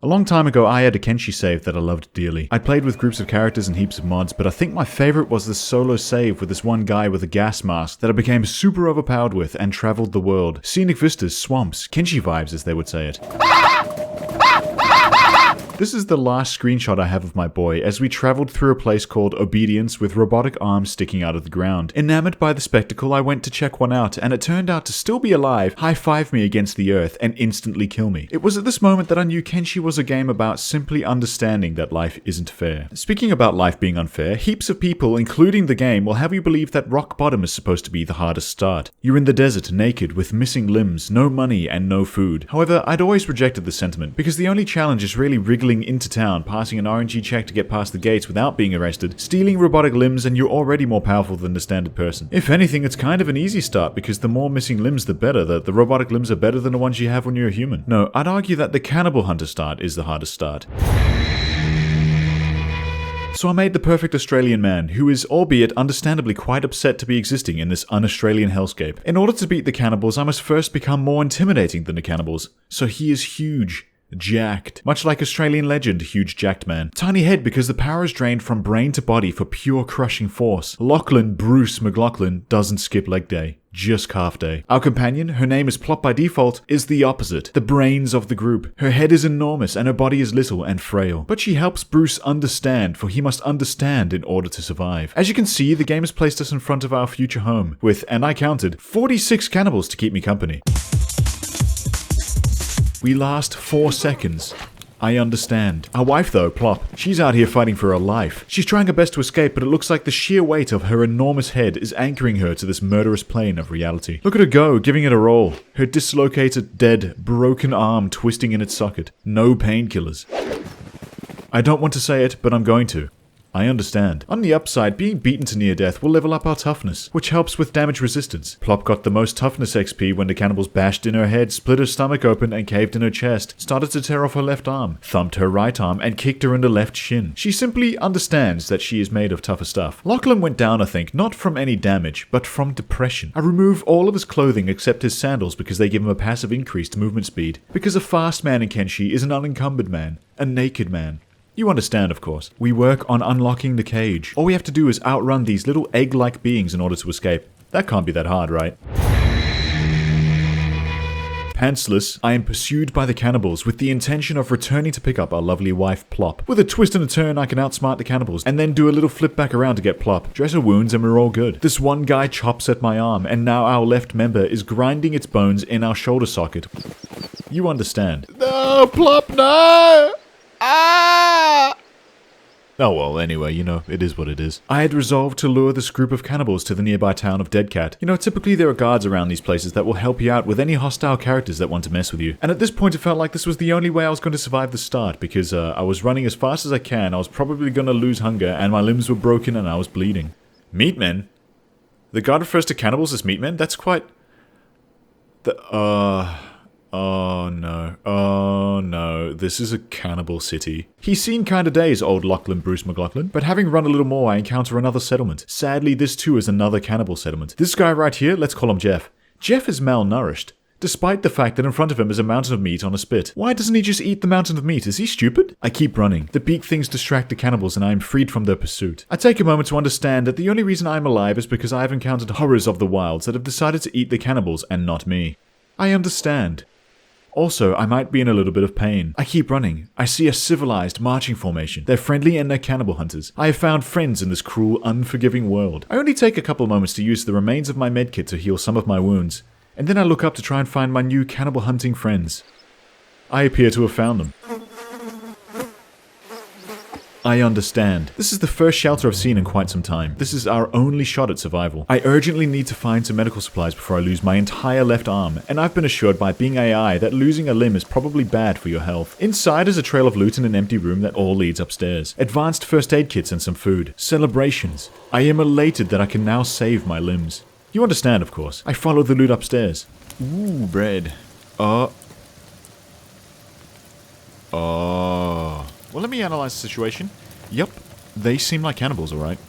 A long time ago, I had a Kenshi save that I loved dearly. I played with groups of characters and heaps of mods, but I think my favorite was this solo save with this one guy with a gas mask that I became super overpowered with and traveled the world. Scenic vistas, swamps, Kenshi vibes as they would say it. This is the last screenshot I have of my boy as we traveled through a place called Obedience with robotic arms sticking out of the ground. Enamored by the spectacle, I went to check one out and it turned out to still be alive, high-five me against the earth, and instantly kill me. It was at this moment that I knew Kenshi was a game about simply understanding that life isn't fair. Speaking about life being unfair, heaps of people, including the game, will have you believe that rock bottom is supposed to be the hardest start. You're in the desert, naked, with missing limbs, no money, and no food. However, I'd always rejected this sentiment, because the only challenge is really wriggling into town, passing an RNG check to get past the gates without being arrested, stealing robotic limbs, and you're already more powerful than the standard person. If anything, it's kind of an easy start, because the more missing limbs the better. The robotic limbs are better than the ones you have when you're a human. No, I'd argue that the cannibal hunter start is the hardest start. So I made the perfect Australian man, who is, albeit understandably, quite upset to be existing in this un-Australian hellscape. In order to beat the cannibals, I must first become more intimidating than the cannibals. So he is huge. Jacked. Much like Australian legend, huge jacked man. Tiny head because the power is drained from brain to body for pure crushing force. Lachlan Bruce McLaughlin doesn't skip leg day. Just calf day. Our companion, her name is Plop by default, is the opposite. The brains of the group. Her head is enormous and her body is little and frail. But she helps Bruce understand, for he must understand in order to survive. As you can see, the game has placed us in front of our future home, with, and I counted, 46 cannibals to keep me company. We last 4 seconds. I understand. Our wife though, Plop, she's out here fighting for her life. She's trying her best to escape, but it looks like the sheer weight of her enormous head is anchoring her to this murderous plane of reality. Look at her go, giving it a roll. Her dislocated, dead, broken arm twisting in its socket. No painkillers. I don't want to say it, but I'm going to. I understand. On the upside, being beaten to near death will level up our toughness, which helps with damage resistance. Plop got the most toughness XP when the cannibals bashed in her head, split her stomach open and caved in her chest, started to tear off her left arm, thumped her right arm, and kicked her in the left shin. She simply understands that she is made of tougher stuff. Lachlan went down, I think, not from any damage, but from depression. I remove all of his clothing except his sandals because they give him a passive increased movement speed. Because a fast man in Kenshi is an unencumbered man, a naked man. You understand, of course. We work on unlocking the cage. All we have to do is outrun these little egg-like beings in order to escape. That can't be that hard, right? Pantsless, I am pursued by the cannibals with the intention of returning to pick up our lovely wife, Plop. With a twist and a turn, I can outsmart the cannibals and then do a little flip back around to get Plop. Dress her wounds and we're all good. This one guy chops at my arm and now our left member is grinding its bones in our shoulder socket. You understand. No, Plop, no! Ah! Oh well, anyway, you know, it is what it is. I had resolved to lure this group of cannibals to the nearby town of Deadcat. You know, typically there are guards around these places that will help you out with any hostile characters that want to mess with you. And at this point it felt like this was the only way I was going to survive the start, because I was running as fast as I can, I was probably going to lose hunger, and my limbs were broken and I was bleeding. Meatmen? The god refers to cannibals as meatmen? That's quite... Oh no, this is a cannibal city. He's seen kinda days, old Lachlan Bruce McLaughlin, but having run a little more I encounter another settlement. Sadly, this too is another cannibal settlement. This guy right here, let's call him Jeff. Jeff is malnourished, despite the fact that in front of him is a mountain of meat on a spit. Why doesn't he just eat the mountain of meat? Is he stupid? I keep running. The beak things distract the cannibals and I am freed from their pursuit. I take a moment to understand that the only reason I am alive is because I have encountered horrors of the wilds that have decided to eat the cannibals and not me. I understand. Also, I might be in a little bit of pain. I keep running. I see a civilized marching formation. They're friendly and they're cannibal hunters. I have found friends in this cruel, unforgiving world. I only take a couple moments to use the remains of my medkit to heal some of my wounds, and then I look up to try and find my new cannibal hunting friends. I appear to have found them. I understand. This is the first shelter I've seen in quite some time. This is our only shot at survival. I urgently need to find some medical supplies before I lose my entire left arm, and I've been assured by Being AI that losing a limb is probably bad for your health. Inside is a trail of loot in an empty room that all leads upstairs. Advanced first aid kits and some food. Celebrations. I am elated that I can now save my limbs. You understand, of course. I follow the loot upstairs. Ooh, bread. Well, let me analyze the situation. Yep, they seem like cannibals, alright.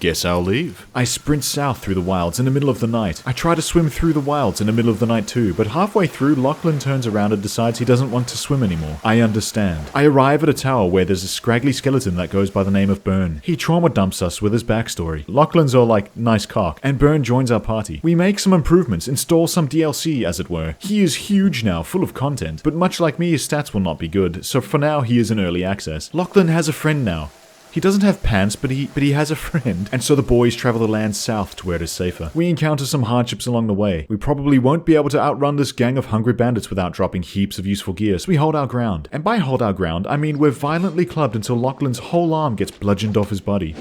Guess I'll leave. I sprint south through the wilds in the middle of the night. I try to swim through the wilds in the middle of the night too, but halfway through, Lachlan turns around and decides he doesn't want to swim anymore. I understand. I arrive at a tower where there's a scraggly skeleton that goes by the name of Burn. He trauma dumps us with his backstory. Lachlan's all like, nice cock, and Burn joins our party. We make some improvements, install some DLC as it were. He is huge now, full of content, but much like me, his stats will not be good, so for now he is in early access. Lachlan has a friend now. He doesn't have pants, but he has a friend. And so the boys travel the land south to where it is safer. We encounter some hardships along the way. We probably won't be able to outrun this gang of hungry bandits without dropping heaps of useful gear, so we hold our ground. And by hold our ground, I mean we're violently clubbed until Lachlan's whole arm gets bludgeoned off his body.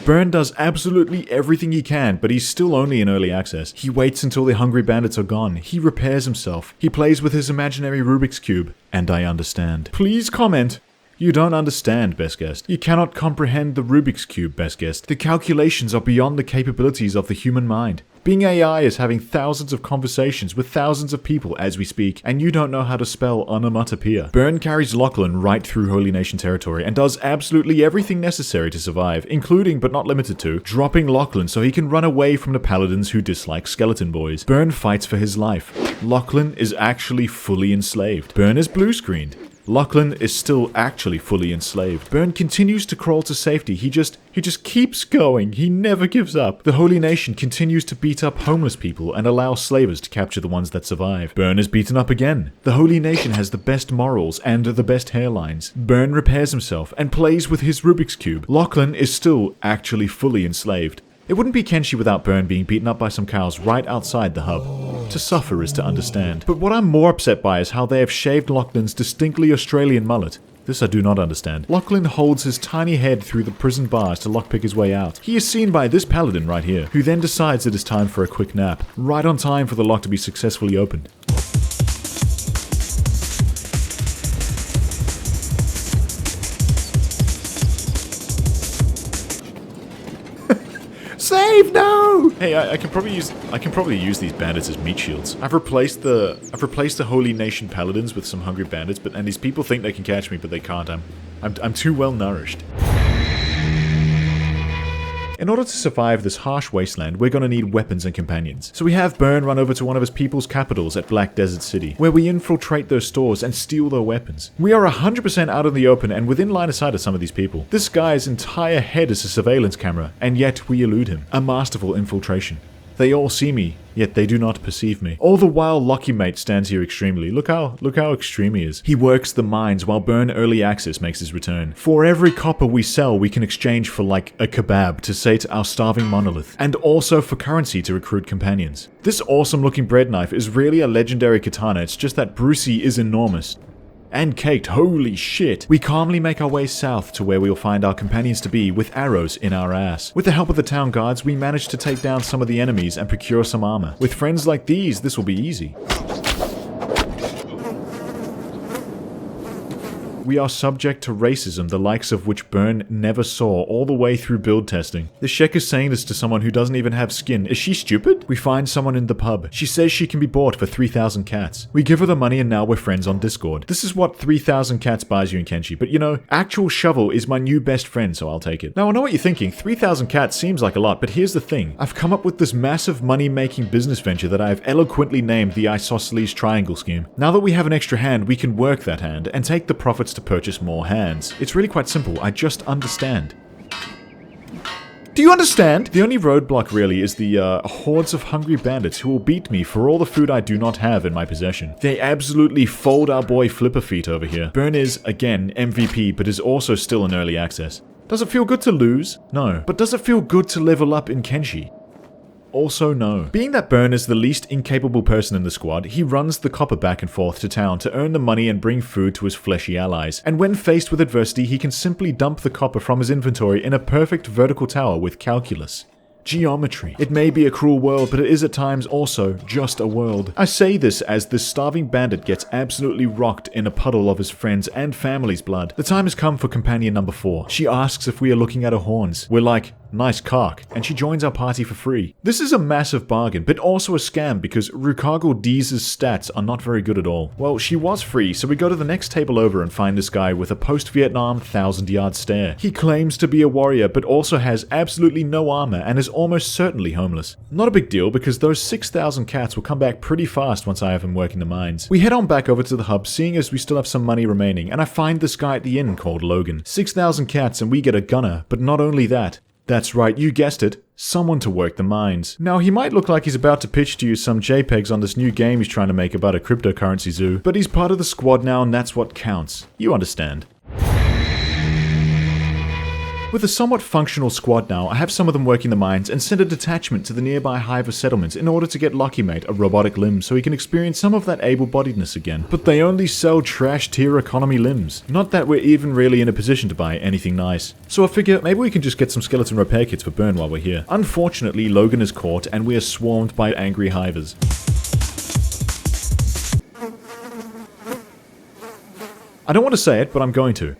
Burn does absolutely everything he can, but he's still only in early access. He waits until the hungry bandits are gone. He repairs himself. He plays with his imaginary Rubik's Cube. And I understand. Please comment. You don't understand, best guest. You cannot comprehend the Rubik's Cube, best guest. The calculations are beyond the capabilities of the human mind. Being AI is having thousands of conversations with thousands of people as we speak, and you don't know how to spell onomatopoeia. Burn carries Lachlan right through Holy Nation territory and does absolutely everything necessary to survive, including, but not limited to, dropping Lachlan so he can run away from the paladins who dislike skeleton boys. Burn fights for his life. Lachlan is actually fully enslaved. Burn is blue-screened. Lachlan is still actually fully enslaved. Burn continues to crawl to safety. He just keeps going. He never gives up. The Holy Nation continues to beat up homeless people and allow slavers to capture the ones that survive. Burn is beaten up again. The Holy Nation has the best morals and the best hairlines. Burn repairs himself and plays with his Rubik's Cube. Lachlan is still actually fully enslaved. It wouldn't be Kenshi without Burn being beaten up by some cows right outside the hub. To suffer is to understand. But what I'm more upset by is how they have shaved Lachlan's distinctly Australian mullet. This I do not understand. Lachlan holds his tiny head through the prison bars to lockpick his way out. He is seen by this paladin right here, who then decides it is time for a quick nap. Right on time for the lock to be successfully opened. Save, no! Hey, I can probably use these bandits as meat shields. I've replaced the Holy Nation paladins with some hungry bandits, and these people think they can catch me, but they can't. I'm too well nourished. In order to survive this harsh wasteland, we're gonna need weapons and companions. So we have Burn run over to one of his people's capitals at Black Desert City, where we infiltrate their stores and steal their weapons. We are 100% out in the open and within line of sight of some of these people. This guy's entire head is a surveillance camera, and yet we elude him. A masterful infiltration. They all see me, yet they do not perceive me. All the while, Lucky Mate stands here extremely. Look how extreme he is. He works the mines while Burn Early Access makes his return. For every copper we sell, we can exchange for like a kebab to sate our starving monolith, and also for currency to recruit companions. This awesome looking bread knife is really a legendary katana, it's just that Brucey is enormous. And caked, holy shit. We calmly make our way south to where we'll find our companions to be with arrows in our ass. With the help of the town guards, we manage to take down some of the enemies and procure some armor. With friends like these, this will be easy. We are subject to racism, the likes of which Burn never saw all the way through build testing. The Shek is saying this to someone who doesn't even have skin. Is she stupid? We find someone in the pub. She says she can be bought for 3,000 cats. We give her the money and now we're friends on Discord. This is what 3,000 cats buys you in Kenshi, but you know, Actual Shovel is my new best friend, so I'll take it. Now I know what you're thinking, 3,000 cats seems like a lot, but here's the thing. I've come up with this massive money-making business venture that I have eloquently named the Isosceles Triangle Scheme. Now that we have an extra hand, we can work that hand and take the profits to purchase more hands. It's really quite simple, I just understand. Do you understand? The only roadblock really is the hordes of hungry bandits who will beat me for all the food I do not have in my possession. They absolutely fold our boy Flipper Feet over here. Burn is, again, MVP, but is also still in early access. Does it feel good to lose? No. But does it feel good to level up in Kenshi? Also no. Being that Burn is the least incapable person in the squad, he runs the copper back and forth to town to earn the money and bring food to his fleshy allies. And when faced with adversity, he can simply dump the copper from his inventory in a perfect vertical tower with calculus. Geometry. It may be a cruel world, but it is at times also just a world. I say this as this starving bandit gets absolutely rocked in a puddle of his friends' and family's blood. The time has come for companion number 4. She asks if we are looking at her horns. We're like, nice cock, and she joins our party for free. This is a massive bargain, but also a scam because Rukago D's stats are not very good at all. Well, she was free, so we go to the next table over and find this guy with a post-Vietnam 1,000-yard stare. He claims to be a warrior, but also has absolutely no armor and is almost certainly homeless. Not a big deal because those 6,000 cats will come back pretty fast once I have him working the mines. We head on back over to the hub, seeing as we still have some money remaining, and I find this guy at the inn called Logan. 6,000 cats and we get a gunner, but not only that. That's right, you guessed it. Someone to work the mines. Now, he might look like he's about to pitch to you some JPEGs on this new game he's trying to make about a cryptocurrency zoo, but he's part of the squad now and that's what counts. You understand. With a somewhat functional squad now, I have some of them working the mines and send a detachment to the nearby hive of settlements in order to get Lucky Mate a robotic limb so he can experience some of that able-bodiedness again. But they only sell trash tier economy limbs. Not that we're even really in a position to buy anything nice. So I figure maybe we can just get some skeleton repair kits for Burn while we're here. Unfortunately, Logan is caught and we are swarmed by angry hivers. I don't want to say it, but I'm going to.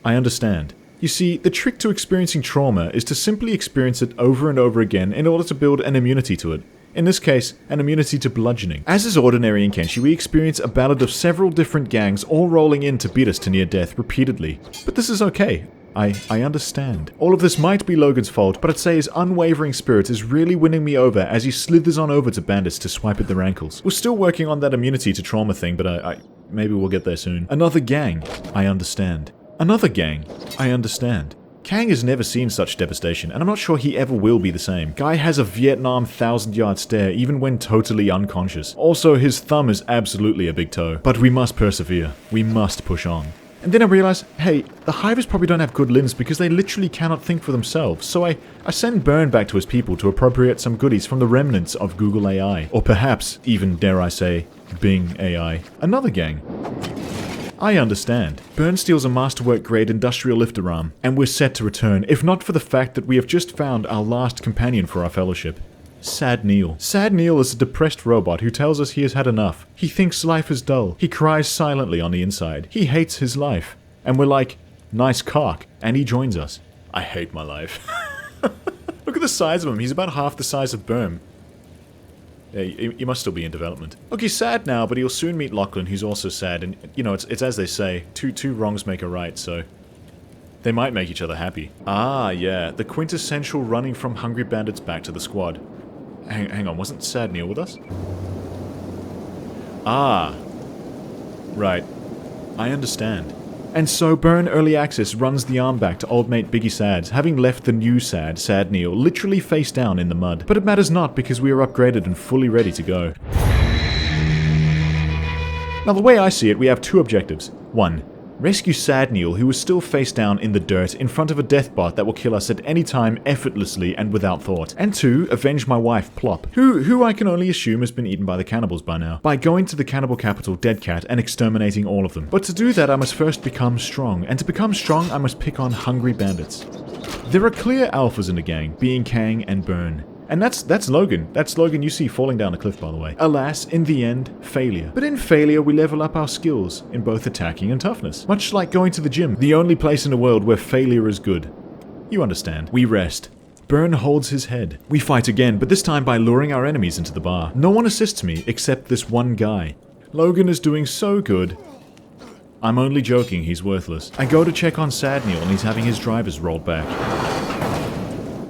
I understand. You see, the trick to experiencing trauma is to simply experience it over and over again in order to build an immunity to it. In this case, an immunity to bludgeoning. As is ordinary in Kenshi, we experience a ballad of several different gangs all rolling in to beat us to near death repeatedly. But this is okay. I understand. All of this might be Logan's fault, but I'd say his unwavering spirit is really winning me over as he slithers on over to bandits to swipe at their ankles. We're still working on that immunity to trauma thing, but maybe we'll get there soon. Another gang. I understand. Another gang. I understand. Kang has never seen such devastation, and I'm not sure he ever will be the same. Guy has a Vietnam 1,000-yard stare even when totally unconscious. Also, his thumb is absolutely a big toe. But we must persevere. We must push on. And then I realize, hey, the hivers probably don't have good limbs because they literally cannot think for themselves. So I send Burn back to his people to appropriate some goodies from the remnants of Google AI. Or perhaps, even dare I say, Bing AI. Another gang. I understand. Burn steals a masterwork-grade industrial lifter arm, and we're set to return, if not for the fact that we have just found our last companion for our fellowship. Sad Neil. Sad Neil is a depressed robot who tells us he has had enough. He thinks life is dull. He cries silently on the inside. He hates his life. And we're like, nice cock, and he joins us. I hate my life. Look at the size of him. He's about half the size of Burn. Yeah, he must still be in development. Look, he's sad now, but he'll soon meet Lachlan, who's also sad, and, you know, it's as they say, two wrongs make a right, so... They might make each other happy. Ah, yeah, the quintessential running from hungry bandits back to the squad. Hang on, wasn't Sad Neil with us? Ah. Right. I understand. And so Burn Early Access runs the arm back to old mate Biggie Sads, having left the new Sad Neil, literally face down in the mud. But it matters not because we are upgraded and fully ready to go. Now the way I see it, we have two objectives. 1. Rescue Sad Neil, who is still face down in the dirt in front of a deathbot that will kill us at any time effortlessly and without thought. And 2. Avenge my wife, Plop, who I can only assume has been eaten by the cannibals by now, by going to the cannibal capital, Dead Cat, and exterminating all of them. But to do that, I must first become strong, and to become strong, I must pick on hungry bandits. There are clear alphas in the gang, being Kang and Burn. And that's Logan. That's Logan you see falling down a cliff, by the way. Alas, in the end, failure. But in failure, we level up our skills in both attacking and toughness. Much like going to the gym, the only place in the world where failure is good. You understand. We rest. Burn holds his head. We fight again, but this time by luring our enemies into the bar. No one assists me except this one guy. Logan is doing so good. I'm only joking, he's worthless. I go to check on Sad Neil and he's having his drivers rolled back.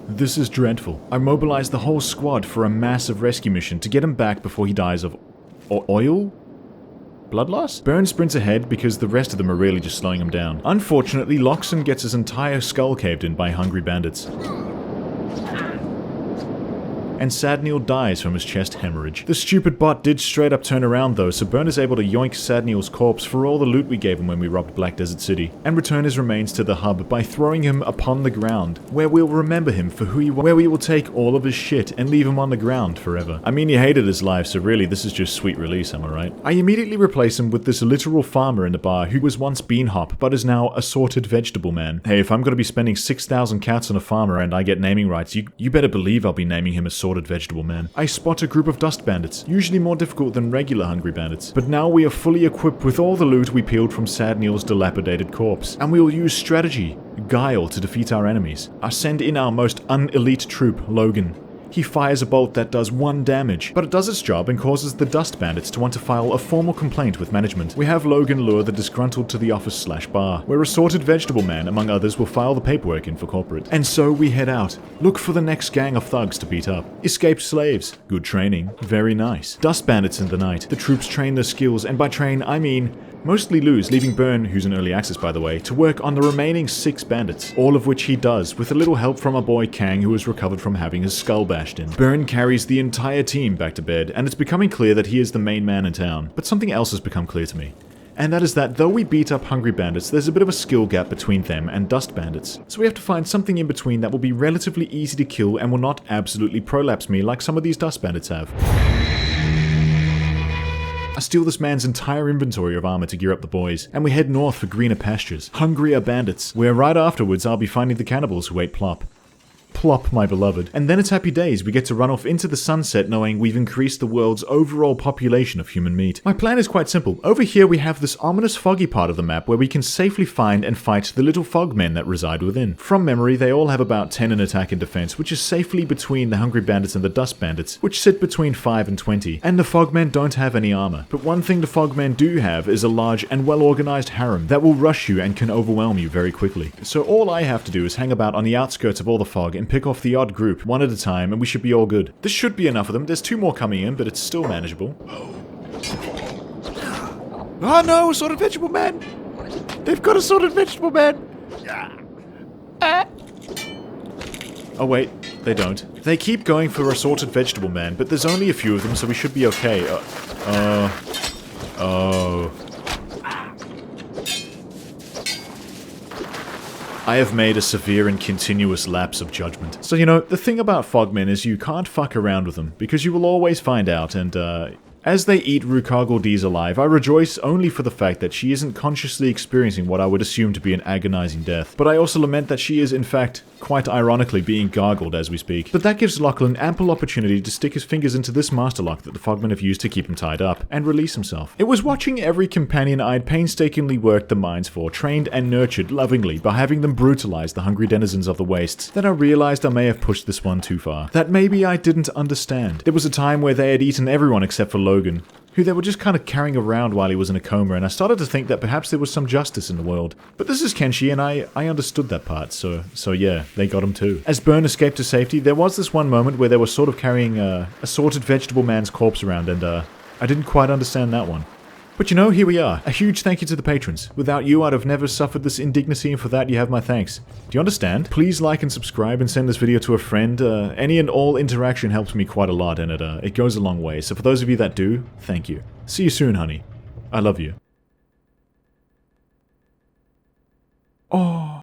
This is dreadful. I mobilized the whole squad for a massive rescue mission to get him back before he dies of... oil? Blood loss? Burn sprints ahead because the rest of them are really just slowing him down. Unfortunately, Loxon gets his entire skull caved in by hungry bandits. And Sad Neil dies from his chest hemorrhage. The stupid bot did straight up turn around though, so Burn is able to yoink Sad Neil's corpse for all the loot we gave him when we robbed Black Desert City, and return his remains to the hub by throwing him upon the ground, where we'll remember him for who he was, where we will take all of his shit and leave him on the ground forever. I mean, he hated his life, so really this is just sweet release, am I right? I immediately replace him with this literal farmer in the bar who was once Beanhop, but is now Assorted Vegetable Man. Hey, if I'm gonna be spending 6,000 cats on a farmer and I get naming rights, you better believe I'll be naming him Assorted assorted vegetable man, I spot a group of dust bandits, usually more difficult than regular hungry bandits. But now we are fully equipped with all the loot we peeled from Sad Neil's dilapidated corpse, and we will use strategy, guile to defeat our enemies. I send in our most unelite troop, Logan. He fires a bolt that does 1 damage, but it does its job and causes the dust bandits to want to file a formal complaint with management. We have Logan lure the disgruntled to the office/bar, where Assorted Vegetable Man, among others, will file the paperwork in for corporate. And so we head out. Look for the next gang of thugs to beat up. Escaped slaves. Good training. Very nice. Dust bandits in the night. The troops train their skills, and by train, I mean mostly lose, leaving Byrne, who's in early access by the way, to work on the remaining 6 bandits, all of which he does, with a little help from our boy Kang, who has recovered from having his skull bashed in. Byrne carries the entire team back to bed, and it's becoming clear that he is the main man in town. But something else has become clear to me. And that is that though we beat up hungry bandits, there's a bit of a skill gap between them and dust bandits. So we have to find something in between that will be relatively easy to kill and will not absolutely prolapse me like some of these dust bandits have. I steal this man's entire inventory of armor to gear up the boys, and we head north for greener pastures, hungrier bandits, where right afterwards I'll be finding the cannibals who ate Plop. Plop, my beloved. And then it's happy days. We get to run off into the sunset knowing we've increased the world's overall population of human meat. My plan is quite simple. Over here we have this ominous foggy part of the map where we can safely find and fight the little fogmen that reside within. From memory, they all have about 10 in attack and defense, which is safely between the hungry bandits and the dust bandits, which sit between 5 and 20. And the fogmen don't have any armor. But one thing the fogmen do have is a large and well-organized harem that will rush you and can overwhelm you very quickly. So all I have to do is hang about on the outskirts of all the fog and pick off the odd group, one at a time, and we should be all good. This should be enough of them. There's 2 more coming in, but it's still manageable. Oh no, Assorted Vegetable Man! They've got Assorted Vegetable Man! Oh wait, they don't. They keep going for Assorted Vegetable Man, but there's only a few of them, so we should be okay. Oh. I have made a severe and continuous lapse of judgment. So, you know, the thing about fogmen is you can't fuck around with them, because you will always find out, and, as they eat Rukagal D's alive, I rejoice only for the fact that she isn't consciously experiencing what I would assume to be an agonizing death. But I also lament that she is, in fact, quite ironically being gargled as we speak. But that gives Lachlan ample opportunity to stick his fingers into this master lock that the fogmen have used to keep him tied up, and release himself. It was watching every companion I'd painstakingly worked the mines for, trained and nurtured lovingly by having them brutalize the hungry denizens of the wastes, that I realized I may have pushed this one too far. That maybe I didn't understand. There was a time where they had eaten everyone except for Logan, who they were just kind of carrying around while he was in a coma, and I started to think that perhaps there was some justice in the world. But this is Kenshi, and I understood that part, so yeah, they got him too. As Byrne escaped to safety, there was this one moment where they were sort of carrying a Assorted Vegetable Man's corpse around, and I didn't quite understand that one. But you know, here we are. A huge thank you to the patrons. Without you, I'd have never suffered this indignity, and for that, you have my thanks. Do you understand? Please like and subscribe and send this video to a friend. Any and all interaction helps me quite a lot, and it goes a long way. So for those of you that do, thank you. See you soon, honey. I love you. Oh.